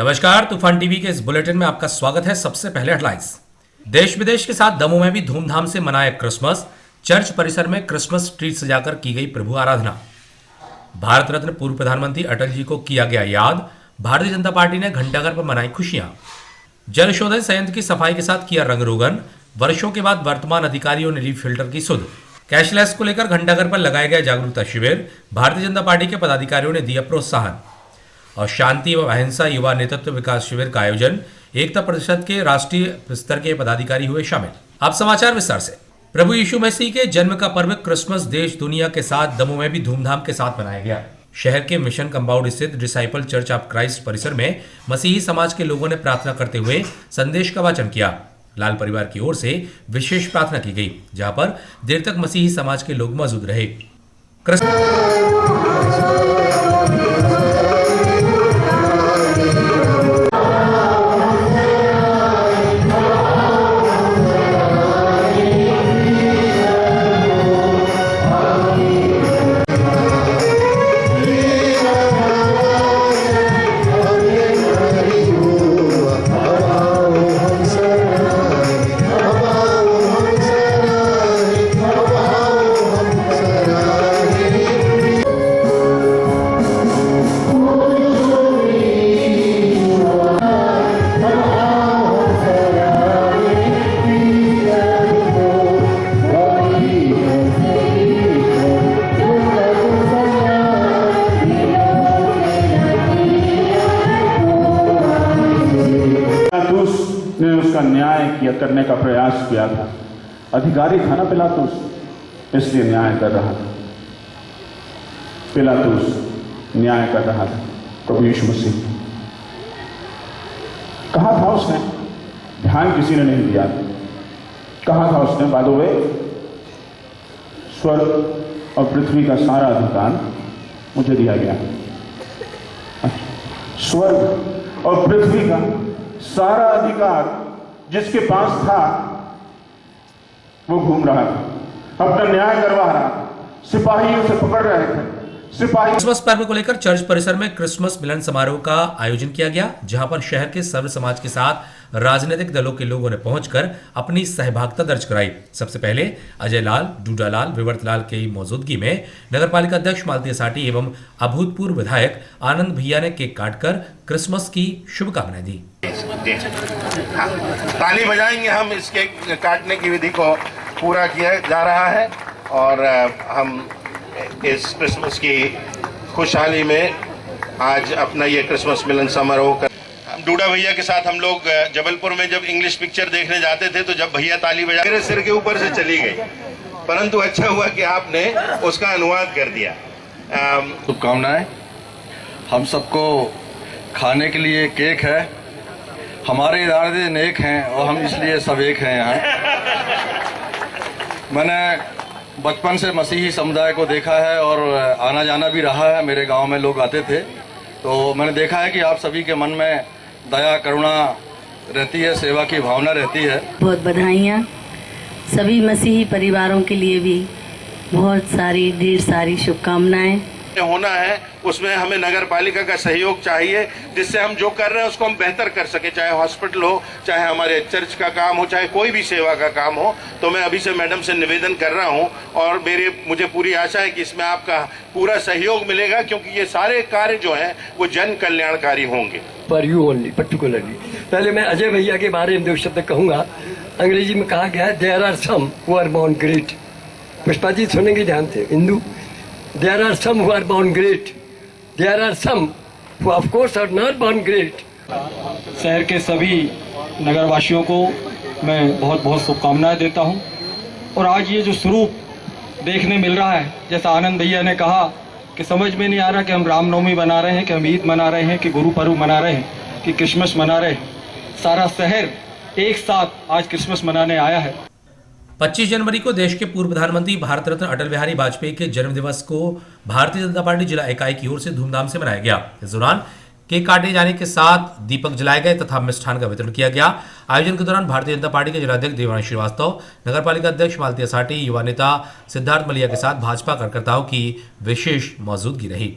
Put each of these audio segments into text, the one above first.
नमस्कार, तूफान टीवी के इस बुलेटिन में आपका स्वागत है। सबसे पहले हेडलाइंस। देश विदेश के साथ दमोह में भी धूमधाम से मनाया क्रिसमस। चर्च परिसर में क्रिसमस ट्री सजाकर की गई प्रभु आराधना। भारत रत्न पूर्व प्रधानमंत्री अटल जी को किया गया याद। भारतीय जनता पार्टी ने घंटाघर पर मनाई खुशियां। जल शोधन संयंत्र की सफाई के साथ किया रंग रोगन। वर्षों के बाद वर्तमान अधिकारियों ने ली फिल्टर की सुध। कैशलेस को लेकर घंटाघर पर लगाया गया जागरूकता शिविर। भारतीय जनता पार्टी के पदाधिकारियों ने दिया प्रोत्साहन। और शांति व अहिंसा युवा नेतृत्व विकास शिविर का आयोजन। एकता परिषद के राष्ट्रीय स्तर के पदाधिकारी हुए शामिल। अब समाचार विस्तार से। प्रभु यीशु मसीह के जन्म का पर्व क्रिसमस देश दुनिया के साथ दमोह में भी धूमधाम के साथ मनाया गया। शहर के मिशन कंपाउंड स्थित डिसाइपल चर्च ऑफ क्राइस्ट परिसर में मसीही समाज के लोगों ने प्रार्थना करते हुए संदेश का वाचन किया। लाल परिवार की ओर से विशेष प्रार्थना की गई, जहां पर देर तक मसीही समाज के लोग मौजूद रहे। ने उसका न्याय किया करने का प्रयास किया था। अधिकारी था ना पिलातुस, इसलिए न्याय कर रहा था। पिलातुस न्याय कर रहा था। प्रभु यीशु मसीह कहा था उसने, ध्यान किसी ने नहीं दिया। कहा था उसने, बाय द वे, स्वर्ग और पृथ्वी का सारा अधिकार मुझे दिया गया। स्वर्ग और पृथ्वी का सारा अधिकार जिसके पास था वो घूम रहा था, अपना न्याय करवा रहा था। सिपाही उसे पकड़ रहे थे। सिपाही क्रिसमस पर्व को लेकर चर्च परिसर में क्रिसमस मिलन समारोह का आयोजन किया गया, जहां पर शहर के सर्व समाज के साथ राजनीतिक दलों के लोगों ने पहुंचकर अपनी सहभागिता दर्ज कराई। सबसे पहले अजय लाल, डूडा लाल, विवर्त लाल की मौजूदगी में नगरपालिका अध्यक्ष मालती साठी एवं अभूतपूर्व विधायक आनंद भैया ने केक काटकर क्रिसमस की शुभकामनाएं दी। हाँ, ताली बजाएंगे हम। इस केक काटने की विधि को पूरा किया जा रहा है और हम इस क्रिसमस की खुशहाली में आज अपना ये क्रिसमस मिलन समारोह कर। डूडा भैया के साथ हम लोग जबलपुर में जब इंग्लिश पिक्चर देखने जाते थे तो जब भैया ताली बजा मेरे सिर के ऊपर से चली गई, परंतु अच्छा हुआ कि आपने उसका अनुवाद कर दिया। शुभकामनाएं। हम सबको खाने के लिए केक है। हमारे इरादे नेक हैं और हम इसलिए सब एक हैं यहाँ। मैंने बचपन से मसीही समुदाय को देखा है और आना जाना भी रहा है। मेरे गांव में लोग आते थे तो मैंने देखा है कि आप सभी के मन में दया करुणा रहती है, सेवा की भावना रहती है। बहुत बधाइयाँ सभी मसीही परिवारों के लिए भी बहुत सारी ढेर सारी शुभकामनाएं। होना है उसमें हमें नगर पालिका का सहयोग चाहिए, जिससे हम जो कर रहे हैं उसको हम बेहतर कर सके, चाहे हॉस्पिटल हो, चाहे हमारे चर्च का काम हो, चाहे कोई भी सेवा का काम हो। तो मैं अभी से मैडम से निवेदन कर रहा हूं और मुझे पूरी आशा है कि इसमें आपका पूरा सहयोग मिलेगा, क्योंकि ये सारे कार्य जो हैं वो जन कल्याणकारी होंगे। For you only particularly. पहले मैं अजय भैया के बारे में 2 शब्द कहूँगा। अंग्रेजी में कहा गया है, there are some who are born great. Pushpa ji सुनेंगे ध्यान से। Hindu, there are some who are born great, there are some who of course are not born great। शहर के सभी नगरवासियों को मैं बहुत बहुत शुभकामनाएं देता हूं। और आज ये जो स्वरूप देखने मिल रहा है, जैसा आनंद भैया ने कहा कि समझ में नहीं आ रहा कि हम रामनवमी मना रहे हैं, कि हम ईद मना रहे हैं, कि गुरु पर्व मना रहे हैं, कि क्रिसमस मना रहे हैं। सारा शहर एक साथ आज क्रिसमस मनाने आया है। 25 जनवरी को देश के पूर्व प्रधानमंत्री भारत रत्न अटल बिहारी वाजपेयी के जन्म दिवस को भारतीय जनता पार्टी जिला इकाई की ओर से धूमधाम से मनाया गया। इस दौरान केक काटे जाने के साथ दीपक जलाए गए तथा मिष्ठान का वितरण किया गया। आयोजन के दौरान भारतीय जनता पार्टी के जिलाध्यक्ष देवांश श्रीवास्तव, नगरपालिका अध्यक्ष मालती साठी, युवा नेता सिद्धार्थ मलिया के साथ भाजपा कार्यकर्ताओं की विशेष मौजूदगी रही।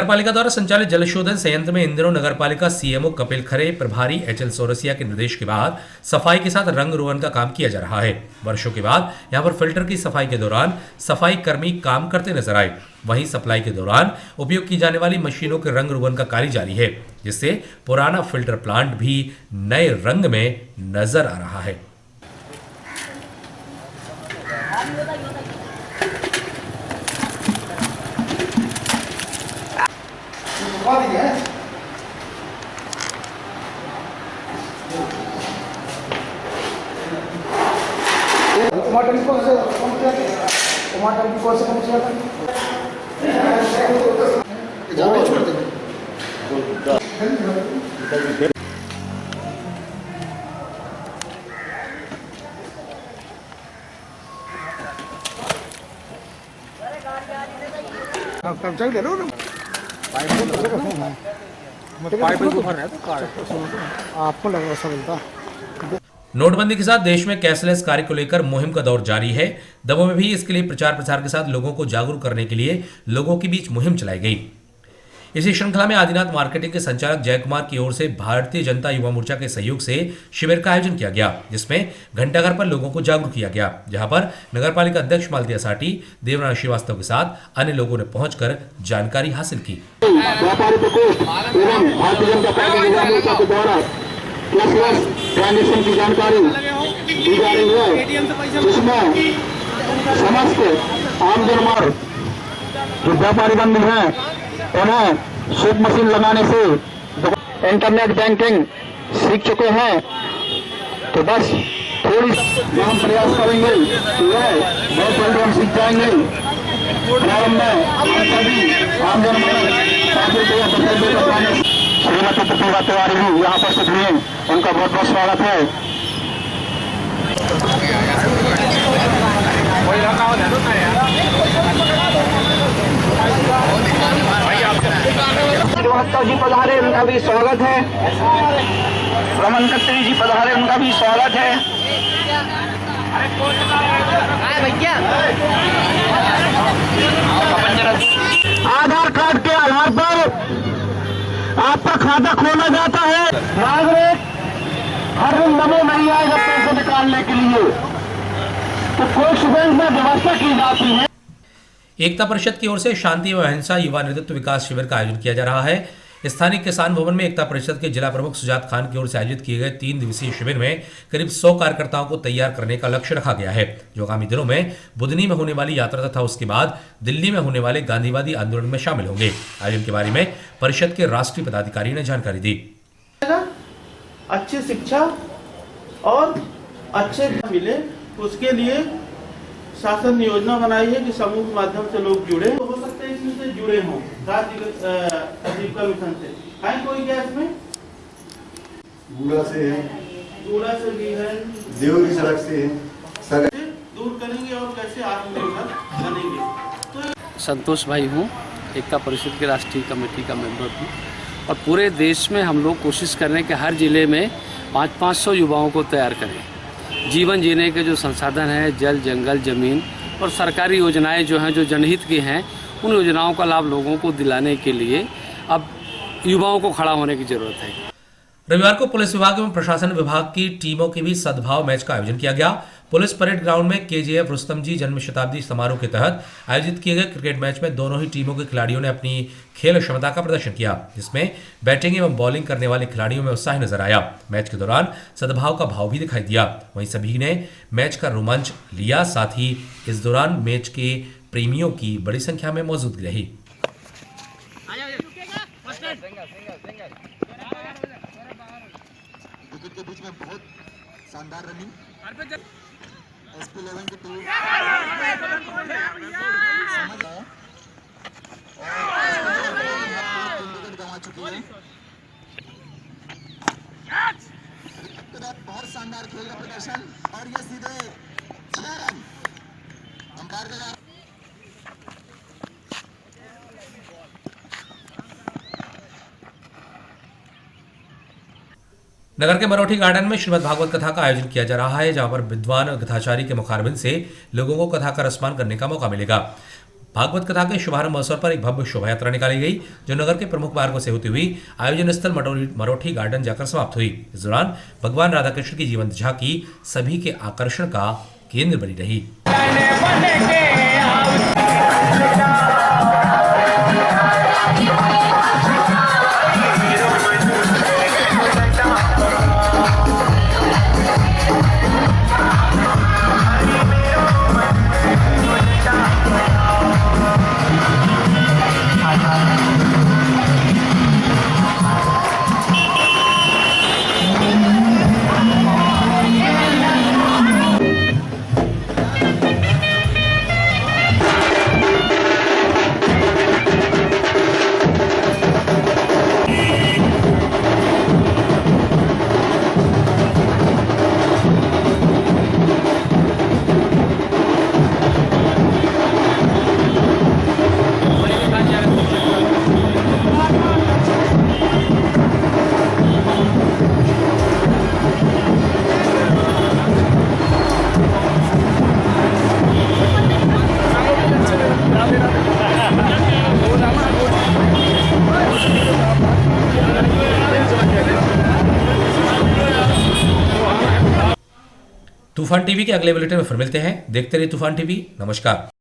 नगर पालिका द्वारा संचालित जल शोधन संयंत्र में इन दिनों नगर पालिका सीएमओ कपिल खरे, प्रभारी एचएल सोरसिया के निर्देश के बाद सफाई के साथ रंग रोगन का काम किया जा रहा है। वर्षों के बाद यहां पर फिल्टर की सफाई के दौरान सफाई कर्मी काम करते नजर आए। वहीं सप्लाई के दौरान उपयोग की जाने वाली मशीनों के रंग रोगन का कार्य जारी है, जिससे पुराना फिल्टर प्लांट भी नए रंग में नजर आ रहा है। आपको लग रहा मिलता। नोटबंदी के साथ देश में कैशलेस कार्य को लेकर मुहिम का दौर जारी है। दमोह में भी इसके लिए प्रचार प्रसार के साथ लोगों को जागरूक करने के लिए लोगों के बीच मुहिम चलाई गई। इसी श्रृंखला में आदिनाथ मार्केटिंग के संचालक जय कुमार की ओर से भारतीय जनता युवा मोर्चा के सहयोग से शिविर का आयोजन किया गया, जिसमें घंटाघर पर लोगों को जागरूक किया गया, जहां पर नगरपालिका अध्यक्ष मालतीया साटी, देवनारायण श्रीवास्तव के साथ अन्य लोगों ने पहुंचकर जानकारी हासिल की। ट्रांजेक्शन की जानकारी दी जा रही है, जिसमें समस्त आम जनमानव जो व्यापारी बंधु हैं उन्हें स्वीप मशीन लगाने से इंटरनेट बैंकिंग सीख चुके हैं, तो बस थोड़ी हम प्रयास करेंगे कि वह बहुत जल्द हम सीख जाएंगे। प्रारंभ में हम सभी आम जनमानव श्रीमती प्रतिभा तिवारी भी यहाँ उपस्थित हुए, उनका बहुत बहुत स्वागत है। महतो जी पधारे, उनका भी स्वागत है। रमन खत्री जी पधारे, उनका भी स्वागत है। आधार कार्ड के आधार पर आपका खाता खोला जाता है। नागरिक हर दिन दमोह नहीं आएगा पैसे निकालने के लिए, तो कोष बैंक में व्यवस्था की जाती है। एकता परिषद की ओर से शांति एवं अहिंसा युवा नेतृत्व विकास शिविर का आयोजन किया जा रहा है। स्थानीय किसान भवन में एकता परिषद के जिला प्रमुख सुजात खान की ओर से आयोजित किए गए 3 दिवसीय शिविर में करीब 100 कार्यकर्ताओं को तैयार करने का लक्ष्य रखा गया है, जो आगामी दिनों में बुधनी में होने वाली यात्रा तथा उसके बाद दिल्ली में होने वाले गांधीवादी आंदोलन में शामिल होंगे। आयोजन के बारे में परिषद के राष्ट्रीय पदाधिकारी ने जानकारी दी। अच्छी शिक्षा और अच्छे मिले, उसके लिए शासन ने योजना बनाई है कि समूह के माध्यम से लोग जुड़े हो सकते हैं, इसमें से जुड़े हों आजीविका मिशन से। है कोई क्या इसमें? बूढ़ा से है, बूढ़ा से भी है, देव की सड़क से है, दूर करेंगे और कैसे आत्मनिर्भर बनेंगे। तो संतोष भाई हूँ, एकता परिषद के राष्ट्रीय कमेटी का मेंबर हूँ, और पूरे देश में हम लोग कोशिश कर रहे हैं कि हर जिले में 500-500 युवाओं को तैयार करें। जीवन जीने के जो संसाधन हैं, जल, जंगल, जमीन और सरकारी योजनाएं जो हैं, जो जनहित की हैं, उन योजनाओं का लाभ लोगों को दिलाने के लिए अब युवाओं को खड़ा होने की जरूरत है। रविवार को पुलिस विभाग एवं प्रशासन विभाग की टीमों के बीच सद्भाव मैच का आयोजन किया गया। पुलिस परेड ग्राउंड में केजीएफ रुस्तम जी जन्म शताब्दी समारोह के तहत आयोजित किए गए क्रिकेट मैच में दोनों ही टीमों के खिलाड़ियों ने अपनी खेल क्षमता का प्रदर्शन किया, जिसमें बैटिंग एवं बॉलिंग करने वाले खिलाड़ियों में उत्साह नजर आया। मैच के दौरान सद्भाव का भाव भी दिखाई दिया। वहीं सभी ने मैच का रोमांच लिया, साथ ही इस दौरान मैच के प्रेमियों की बड़ी संख्या में मौजूदगी रही। के बीच में बहुत शानदार रनिंग SP11 की टीम गंवा चुकी है। बहुत शानदार खेल का प्रदर्शन, और ये सीधे 6 रन अंपायर का। नगर के मरोठी गार्डन में श्रीमद् भागवत कथा का आयोजन किया जा रहा है, जहां पर विद्वान कथाचारी के मुखारबिंद से लोगों को कथा का रसपान करने का मौका मिलेगा। भागवत कथा के शुभारंभ अवसर पर एक भव्य शोभा यात्रा निकाली गई, जो नगर के प्रमुख मार्गों से होती हुई आयोजन स्थल मरोठी गार्डन जाकर समाप्त हुई। इस दौरान भगवान राधा कृष्ण की जीवंत झांकी सभी के आकर्षण का केंद्र बनी रही। तूफान टीवी के अगले बुलेटिन में फिर मिलते हैं। देखते रहिए तूफान टीवी। नमस्कार।